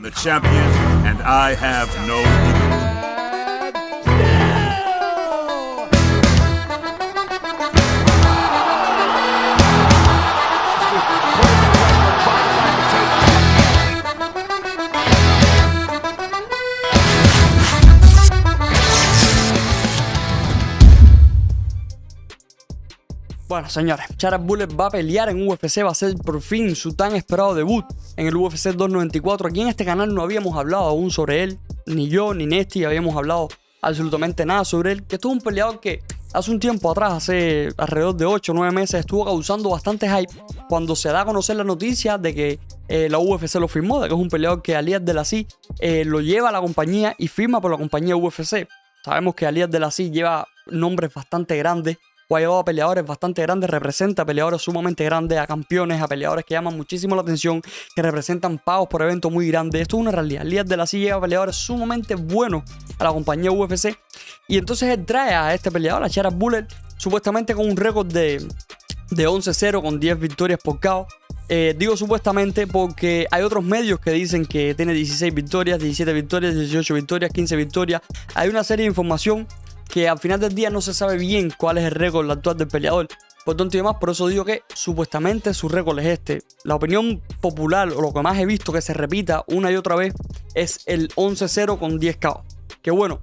the champion, and I have no equal. Bueno, señores, Chara Bullet va a pelear en UFC, va a ser por fin su tan esperado debut en el UFC 294. Aquí en este canal no habíamos hablado aún sobre él, ni yo ni Nesty habíamos hablado absolutamente nada sobre él, que esto es un peleador que hace un tiempo atrás, hace alrededor de 8 o 9 meses, estuvo causando bastante hype cuando se da a conocer la noticia de que la UFC lo firmó, de que es un peleador que Ali Abdelaziz lo lleva a la compañía y firma por la compañía UFC. Sabemos que Ali Abdelaziz lleva nombres bastante grandes, o ha llevado a peleadores bastante grandes, representa a peleadores sumamente grandes, a campeones, a peleadores que llaman muchísimo la atención, que representan pagos por eventos muy grandes. Esto es una realidad. Ali Abdelaziz lleva a peleadores sumamente buenos a la compañía UFC. Y entonces él trae a este peleador, a Chara Bullet, supuestamente con un récord de 11-0 con 10 victorias por KO. Digo supuestamente porque hay otros medios que dicen que tiene 16 victorias, 17 victorias, 18 victorias, 15 victorias. Hay una serie de información que al final del día no se sabe bien cuál es el récord actual del peleador. Por tanto y demás, por eso digo que supuestamente su récord es este. La opinión popular, o lo que más he visto que se repita una y otra vez, es el 11-0 con 10 KO. Que bueno,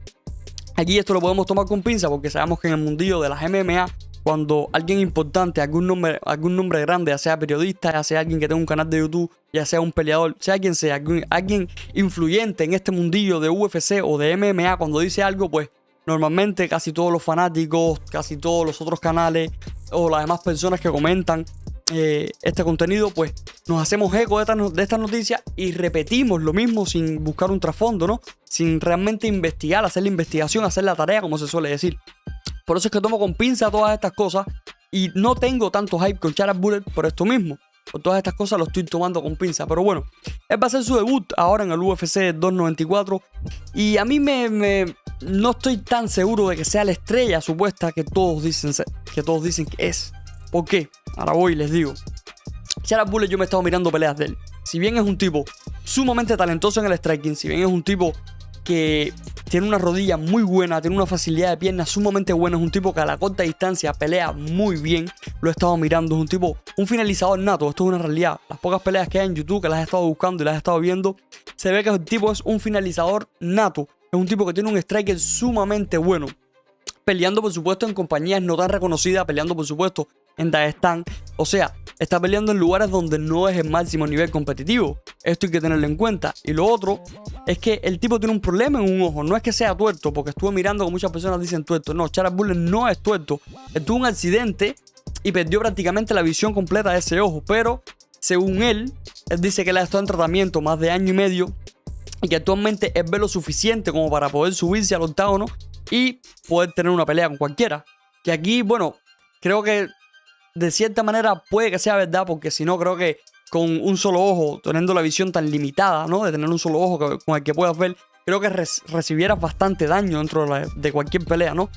aquí esto lo podemos tomar con pinza porque sabemos que en el mundillo de las MMA, cuando alguien importante, algún nombre grande, ya sea periodista, ya sea alguien que tenga un canal de YouTube, ya sea un peleador, sea quien sea, alguien influyente en este mundillo de UFC o de MMA, cuando dice algo, pues normalmente casi todos los fanáticos, casi todos los otros canales o las demás personas que comentan este contenido, pues nos hacemos eco de esta noticia y repetimos lo mismo sin buscar un trasfondo, ¿no? Sin realmente investigar, hacer la investigación, hacer la tarea, como se suele decir. Por eso es que tomo con pinza todas estas cosas y no tengo tanto hype con Chara Bullet por esto mismo. Por todas estas cosas lo estoy tomando con pinza. Pero bueno, él va a hacer su debut ahora en el UFC 294. Y a mí no estoy tan seguro de que sea la estrella supuesta que todos dicen que es. ¿Por qué? Ahora voy y les digo. Chara Bullet, yo me he estado mirando peleas de él. Si bien es un tipo sumamente talentoso en el striking, si bien es un tipo que tiene una rodilla muy buena, tiene una facilidad de piernas sumamente buena, es un tipo que a la corta distancia pelea muy bien, lo he estado mirando, es un tipo, un finalizador nato, esto es una realidad. Las pocas peleas que hay en YouTube, que las he estado buscando y las he estado viendo, se ve que el tipo es un finalizador nato, es un tipo que tiene un striker sumamente bueno, peleando por supuesto en compañías no tan reconocidas, peleando por supuesto en Dagestan, o sea, está peleando en lugares donde no es el máximo nivel competitivo. Esto hay que tenerlo en cuenta. Y lo otro es que el tipo tiene un problema en un ojo. No es que sea tuerto, porque estuve mirando que muchas personas dicen tuerto. No, Chara Bullet no es tuerto. Él tuvo un accidente y perdió prácticamente la visión completa de ese ojo. Pero según él dice que él ha estado en tratamiento más de año y medio y que actualmente él ve lo suficiente como para poder subirse al octágono y poder tener una pelea con cualquiera. Que aquí, bueno, creo que de cierta manera puede que sea verdad, porque si no creo que con un solo ojo, teniendo la visión tan limitada, ¿no? De tener un solo ojo con el que puedas ver, creo que recibieras bastante daño dentro de cualquier pelea, ¿no?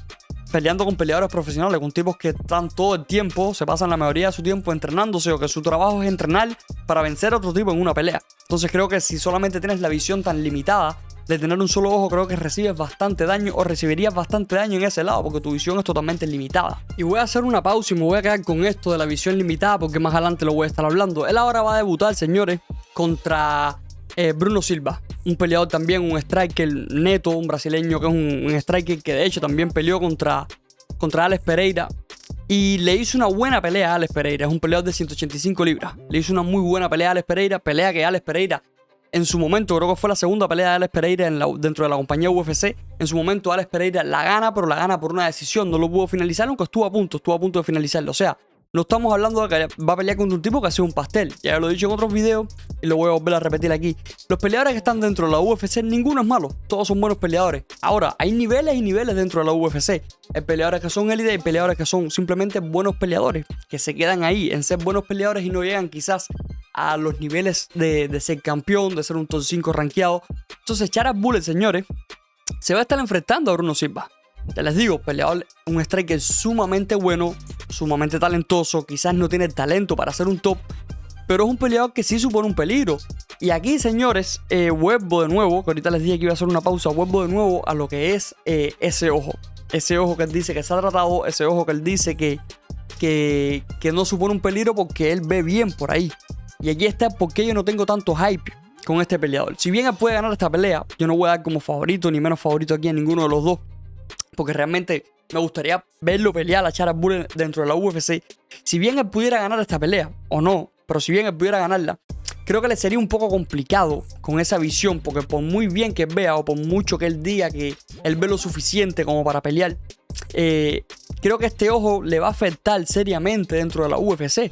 Peleando con peleadores profesionales, con tipos que están todo el tiempo, se pasan la mayoría de su tiempo entrenándose, o que su trabajo es entrenar para vencer a otro tipo en una pelea. Entonces creo que si solamente tienes la visión tan limitada de tener un solo ojo, creo que recibes bastante daño, o recibirías bastante daño en ese lado, porque tu visión es totalmente limitada. Y voy a hacer una pausa y me voy a quedar con esto de la visión limitada, porque más adelante lo voy a estar hablando. Él ahora va a debutar, señores, contra Bruno Silva, un peleador también, un striker neto, un brasileño que es un striker que de hecho también peleó contra Alex Pereira. Y le hizo una buena pelea a Alex Pereira, es un peleador de 185 libras. Le hizo una muy buena pelea a Alex Pereira, pelea que Alex Pereira en su momento, creo que fue la segunda pelea de Alex Pereira dentro de la compañía UFC. En su momento Alex Pereira la gana, pero la gana por una decisión. No lo pudo finalizar, aunque estuvo a punto de finalizarlo. O sea, no estamos hablando de que va a pelear contra un tipo que ha sido un pastel. Ya lo he dicho en otros videos y lo voy a volver a repetir aquí. Los peleadores que están dentro de la UFC, ninguno es malo. Todos son buenos peleadores. Ahora, hay niveles y niveles dentro de la UFC. Hay peleadores que son élite y peleadores que son simplemente buenos peleadores, que se quedan ahí en ser buenos peleadores y no llegan quizás a los niveles de ser campeón, de ser un top 5 rankeado. Entonces Chara Bullet, señores, se va a estar enfrentando a Bruno Silva. Ya les digo, peleador, un striker sumamente bueno, sumamente talentoso. Quizás no tiene el talento para ser un top, pero es un peleador que sí supone un peligro. Y aquí, señores, vuelvo de nuevo, que ahorita les dije que iba a hacer una pausa, vuelvo de nuevo a lo que es ese ojo. Ese ojo que él dice que se ha tratado, ese ojo que él dice que no supone un peligro porque él ve bien por ahí. Y aquí está por qué yo no tengo tanto hype con este peleador. Si bien él puede ganar esta pelea, yo no voy a dar como favorito ni menos favorito aquí a ninguno de los dos. Porque realmente me gustaría verlo pelear a Charal Bullet dentro de la UFC. Si bien él pudiera ganar esta pelea, o no, pero si bien él pudiera ganarla, creo que le sería un poco complicado con esa visión, porque por muy bien que él vea o por mucho que él diga que él ve lo suficiente como para pelear, creo que este ojo le va a afectar seriamente dentro de la UFC.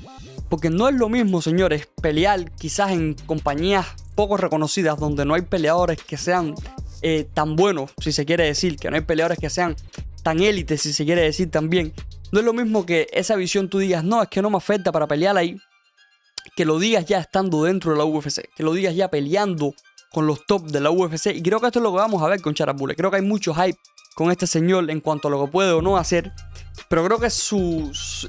Porque no es lo mismo, señores, pelear quizás en compañías poco reconocidas donde no hay peleadores que sean tan buenos, si se quiere decir, que no hay peleadores que sean tan élites, si se quiere decir también. No es lo mismo que esa visión tú digas, no, es que no me afecta para pelear ahí, que lo digas ya estando dentro de la UFC, que lo digas ya peleando con los top de la UFC. Y creo que esto es lo que vamos a ver con Charal Bullet. Creo que hay mucho hype con este señor en cuanto a lo que puede o no hacer, pero creo que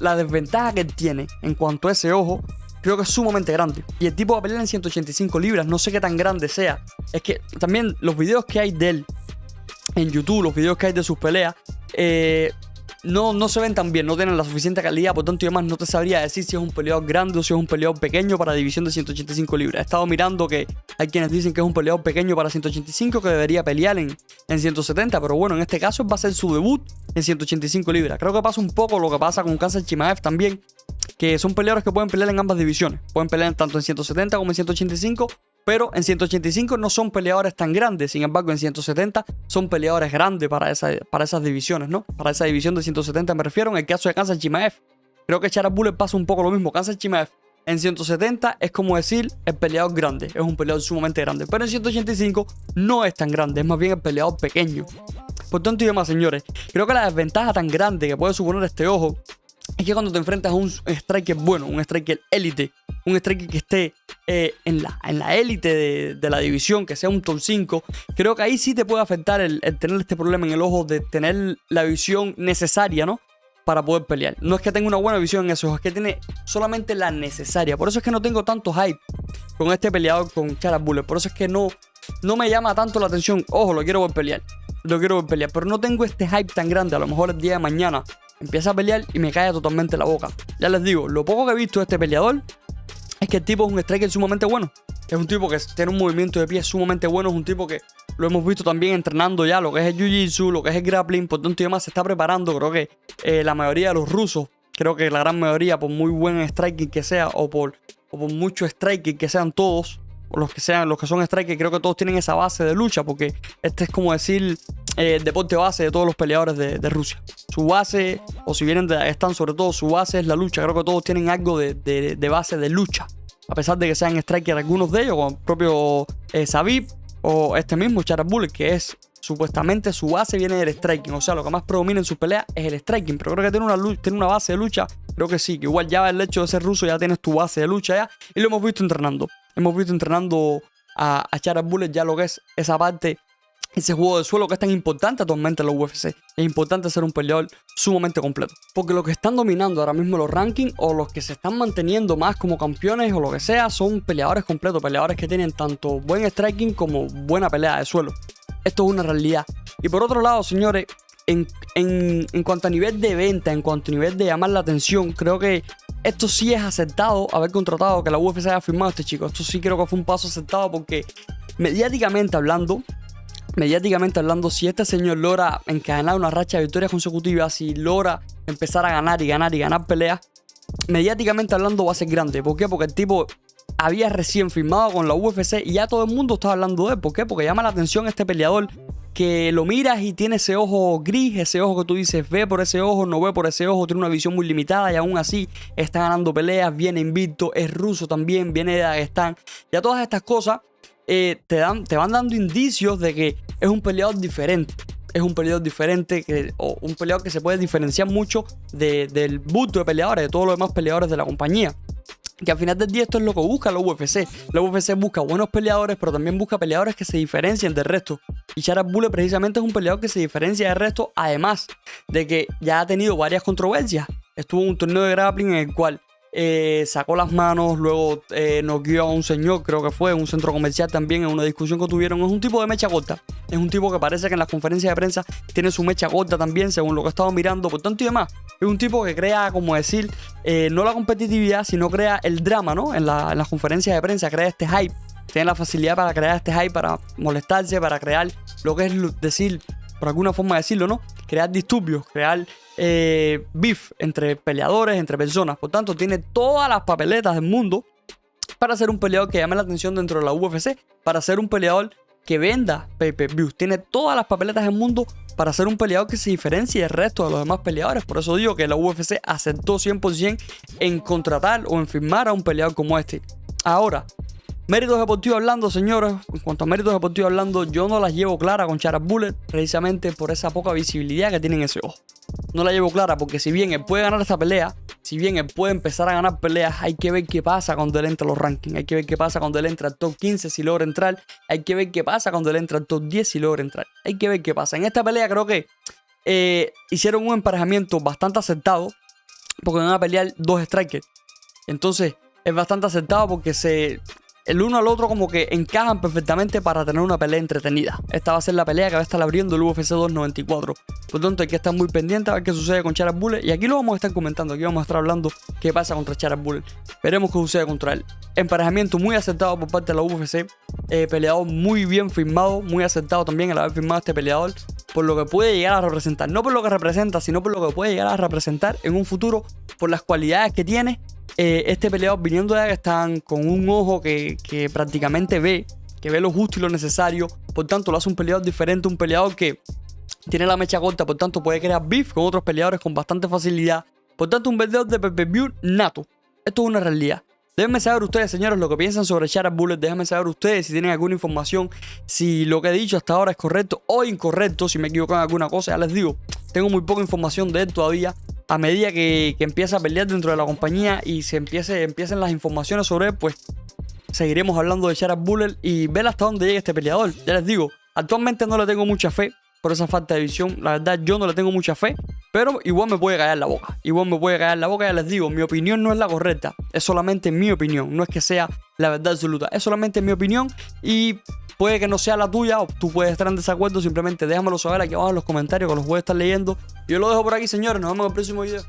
la desventaja que él tiene en cuanto a ese ojo, creo que es sumamente grande. Y el tipo va a pelear en 185 libras, no sé qué tan grande sea. Es que también los videos que hay de él en YouTube, los videos que hay de sus peleas, no se ven tan bien, no tienen la suficiente calidad, por tanto y demás no te sabría decir si es un peleador grande o si es un peleador pequeño para división de 185 libras. He estado mirando que hay quienes dicen que es un peleador pequeño para 185 que debería pelear en 170, pero bueno, en este caso va a ser su debut en 185 libras. Creo que pasa un poco lo que pasa con Khamzat Chimaev también, que son peleadores que pueden pelear en ambas divisiones, pueden pelear tanto en 170 como en 185, pero en 185 no son peleadores tan grandes. Sin embargo, en 170 son peleadores grandes para esas divisiones, ¿no? Para esa división de 170 me refiero. En el caso de Khamzat Chimaev, creo que Charal Bullet pasa un poco lo mismo. Khamzat Chimaev en 170 es como decir el peleador grande, es un peleador sumamente grande. Pero en 185 no es tan grande, es más bien el peleador pequeño. Por tanto y demás, señores, creo que la desventaja tan grande que puede suponer este ojo es que cuando te enfrentas a un striker bueno, un striker élite, un striker que esté en la élite de la división, que sea un top 5, creo que ahí sí te puede afectar el tener este problema en el ojo de tener la visión necesaria, ¿no? Para poder pelear. No es que tenga una buena visión en ese ojo, es que tiene solamente la necesaria. Por eso es que no tengo tanto hype con este peleador, con Charal Bullet. Por eso es que no me llama tanto la atención. Ojo, lo quiero ver pelear. Lo quiero ver pelear, pero no tengo este hype tan grande. A lo mejor el día de mañana empieza a pelear y me cae totalmente la boca. Ya les digo, lo poco que he visto de este peleador es que el tipo es un striker sumamente bueno. Es un tipo que tiene un movimiento de pie sumamente bueno. Es un tipo que lo hemos visto también entrenando ya lo que es el jiu-jitsu, lo que es el grappling. Por tanto y demás se está preparando. Creo que la mayoría de los rusos, creo que la gran mayoría, por muy buen striking que sea o por mucho striking que sean todos, o los que son strikers, creo que todos tienen esa base de lucha, porque este es como decir el deporte base de todos los peleadores de Rusia. Su base, o si vienen de Dagestán sobre todo, su base es la lucha. Creo que todos tienen algo de base de lucha, a pesar de que sean strikers algunos de ellos, como el propio Khabib o este mismo Charal Bullet, que es supuestamente su base viene del striking. O sea, lo que más predomina en sus peleas es el striking, pero creo que tiene una base de lucha. Creo que sí, que igual ya el hecho de ser ruso ya tienes tu base de lucha ya, y lo hemos visto entrenando. Hemos visto entrenando a Charal Bullet ya lo que es esa parte, ese juego de suelo que es tan importante actualmente en la UFC. Es importante ser un peleador sumamente completo, porque los que están dominando ahora mismo los rankings, o los que se están manteniendo más como campeones o lo que sea, son peleadores completos, peleadores que tienen tanto buen striking como buena pelea de suelo. Esto es una realidad. Y por otro lado, señores, en cuanto a nivel de venta, en cuanto a nivel de llamar la atención, creo que esto sí es aceptado, haber contratado, que la UFC haya firmado a este chico. Esto sí creo que fue un paso aceptado, porque mediáticamente hablando, si este señor logra encadenar una racha de victorias consecutivas, si logra empezar a ganar y ganar peleas, mediáticamente hablando va a ser grande. ¿Por qué? Porque el tipo había recién firmado con la UFC y ya todo el mundo está hablando de él. ¿Por qué? Porque llama la atención este peleador, que lo miras y tiene ese ojo gris, ese ojo que tú dices, ve por ese ojo, no ve por ese ojo, tiene una visión muy limitada y aún así está ganando peleas, viene invicto, es ruso también, viene de Dagestán. Ya todas estas cosas te van dando indicios de que es un peleador diferente. Es un peleador diferente, o un peleador que se puede diferenciar mucho del bulto de peleadores, de todos los demás peleadores de la compañía. Que al final del día esto es lo que busca la UFC. La UFC busca buenos peleadores, pero también busca peleadores que se diferencien del resto. Y Charal Bullet precisamente es un peleador que se diferencia del resto, además de que ya ha tenido varias controversias. Estuvo en un torneo de grappling en el cual sacó las manos, luego noqueó a un señor, creo que fue, en un centro comercial también, en una discusión que tuvieron. Es un tipo de mecha corta. Es un tipo que parece que en las conferencias de prensa tiene su mecha corta también, según lo que he estado mirando, por tanto y demás. Es un tipo que crea, como decir, no la competitividad, sino crea el drama, ¿no? En las conferencias de prensa, crea este hype. Tiene la facilidad para crear este hype, para molestarse, para crear lo que es decir, por alguna forma decirlo, ¿no? Crear disturbios, crear beef entre peleadores, entre personas. Por tanto, tiene todas las papeletas del mundo para ser un peleador que llame la atención dentro de la UFC, para ser un peleador que venda pay-per-views. Tiene todas las papeletas del mundo para ser un peleador que se diferencie del resto de los demás peleadores. Por eso digo que la UFC aceptó 100% en contratar o en firmar a un peleador como este. Ahora, méritos deportivos hablando, señores, en cuanto a méritos deportivos hablando, yo no las llevo clara con Charas Bullet precisamente por esa poca visibilidad que tiene en ese ojo. No la llevo clara porque si bien él puede ganar esta pelea, si bien él puede empezar a ganar peleas, hay que ver qué pasa cuando él entra a los rankings, hay que ver qué pasa cuando él entra al top 15 si logra entrar, hay que ver qué pasa cuando él entra al top 10 si logra entrar, hay que ver qué pasa. En esta pelea creo que hicieron un emparejamiento bastante acertado porque van a pelear dos strikers. Entonces es bastante acertado porque el uno al otro como que encajan perfectamente para tener una pelea entretenida. Esta va a ser la pelea que va a estar abriendo el UFC 294. Por lo tanto, hay que estar muy pendiente a ver qué sucede con Charas Bullet. Y aquí lo vamos a estar comentando, aquí vamos a estar hablando qué pasa contra Charas Bullet. Veremos qué sucede contra él. Emparejamiento muy acertado por parte de la UFC. Peleador muy bien firmado, muy acertado también el haber firmado a este peleador. Por lo que puede llegar a representar. No por lo que representa, sino por lo que puede llegar a representar en un futuro. Por las cualidades que tiene. Este peleador viniendo de que están con un ojo que prácticamente ve lo justo y lo necesario, por tanto lo hace un peleador diferente, un peleador que tiene la mecha corta, por tanto puede crear beef con otros peleadores con bastante facilidad, por tanto un peleador de pay-per-view nato. Esto es una realidad. Déjenme saber ustedes, señores, lo que piensan sobre Charas Bullet. Déjenme saber ustedes si tienen alguna información, si lo que he dicho hasta ahora es correcto o incorrecto, si me equivoco en alguna cosa. Ya les digo, tengo muy poca información de él todavía. A medida que empieza a pelear dentro de la compañía y empiecen las informaciones sobre él, pues seguiremos hablando de Charas Bullet y ver hasta dónde llega este peleador. Ya les digo, actualmente no le tengo mucha fe por esa falta de visión. La verdad, yo no le tengo mucha fe, pero igual me puede callar la boca. Ya les digo, mi opinión no es la correcta. Es solamente mi opinión. No es que sea la verdad absoluta. Es solamente mi opinión y puede que no sea la tuya o tú puedes estar en desacuerdo. Simplemente déjamelo saber aquí abajo en los comentarios que los voy a estar leyendo. Yo lo dejo por aquí, señores. Nos vemos en el próximo video.